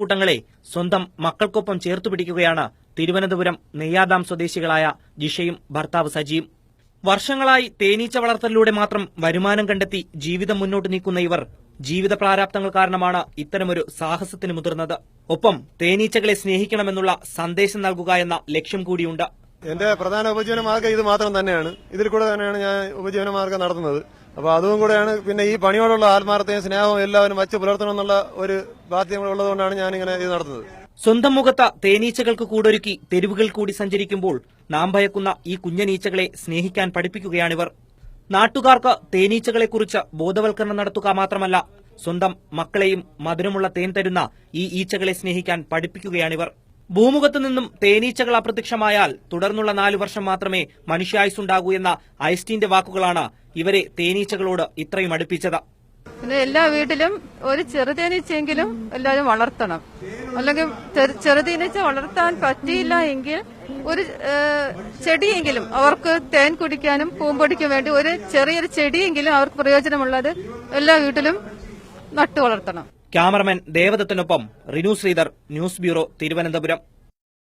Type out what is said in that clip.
തേനീച്ചക്കൂട്ടങ്ങളെ സ്വന്തം മക്കൾക്കൊപ്പം ചേർത്തുപിടിക്കുകയാണ് തിരുവനന്തപുരം നെയ്യാർഡാം സ്വദേശികളായ ജിഷയും ഭർത്താവ് സജിയും. വർഷങ്ങളായി തേനീച്ച വളർത്തലിലൂടെ മാത്രം വരുമാനം കണ്ടെത്തി ജീവിതം മുന്നോട്ട് നീക്കുന്ന ഇവർ ജീവിത പ്രാരാബ്ദങ്ങൾ കാരണമാണ് ഇത്തരമൊരു സാഹസത്തിന് മുതിർന്നത്. ഒപ്പം തേനീച്ചകളെ സ്നേഹിക്കണമെന്നുള്ള സന്ദേശം നൽകുക എന്ന ലക്ഷ്യം കൂടിയുണ്ട്. എന്റെ പ്രധാന ഉപജീവനമാർഗ്ഗം ഇത് മാത്രം തന്നെയാണ്. ഇതിൽ കൂടെ തന്നെയാണ് ഞാൻ ഉപജീവനമാർഗ്ഗം നടത്തുന്നത്. അപ്പൊ അതും കൂടെയാണ്. പിന്നെ ഈ പണിയോടുള്ള ആത്മാർത്ഥതയും സ്നേഹവും എല്ലാവരും വച്ച് പുലർത്തണമെന്നുള്ള ഒരു ബാധ്യത ഉള്ളതുകൊണ്ടാണ് ഞാനിങ്ങനെ ഇത് നടത്തുന്നത്. സ്വന്തം മുഖത്ത് തേനീച്ചകൾക്ക് കൂടൊരുക്കി തെരുവുകൾ കൂടി സഞ്ചരിക്കുമ്പോൾ നാം ഭയക്കുന്ന ഈ കുഞ്ഞനീച്ചകളെ സ്നേഹിക്കാൻ പഠിപ്പിക്കുകയാണിവർ. നാട്ടുകാർക്ക് തേനീച്ചകളെക്കുറിച്ച് ബോധവൽക്കരണം നടത്തുക മാത്രമല്ല, സ്വന്തം മക്കളെയും മധുരമുള്ള തേൻ തരുന്ന ഈ ഈച്ചകളെ സ്നേഹിക്കാൻ പഠിപ്പിക്കുകയാണിവർ. ഭൂമുഖത്തു നിന്നും തേനീച്ചകൾ അപ്രത്യക്ഷമായാൽ തുടർന്നുള്ള 4 വർഷം മാത്രമേ മനുഷ്യായുസ്സുണ്ടാകൂ എന്ന ഐൻസ്റ്റീന്റെ വാക്കുകളാണ് ഇവരെ തേനീച്ചകളോട് ഇത്രയും അടുപ്പിച്ചത്. പിന്നെ എല്ലാ വീട്ടിലും ഒരു ചെറുതേനീച്ചയെങ്കിലും എല്ലാവരും വളർത്തണം. അല്ലെങ്കിൽ ചെറുതേനീച്ച വളർത്താൻ പറ്റിയില്ല എങ്കിൽ ഒരു ചെടിയെങ്കിലും അവർക്ക് തേൻ കുടിക്കാനും പൂമ്പൊടിക്കും വേണ്ടി ഒരു ചെറിയൊരു ചെടിയെങ്കിലും അവർക്ക് പ്രയോജനമുള്ളത് എല്ലാ വീട്ടിലും നട്ടു വളർത്തണം. ക്യാമറമാൻ ദേവദത്തിനൊപ്പം റിനു ശ്രീധർ, ന്യൂസ് ബ്യൂറോ, തിരുവനന്തപുരം.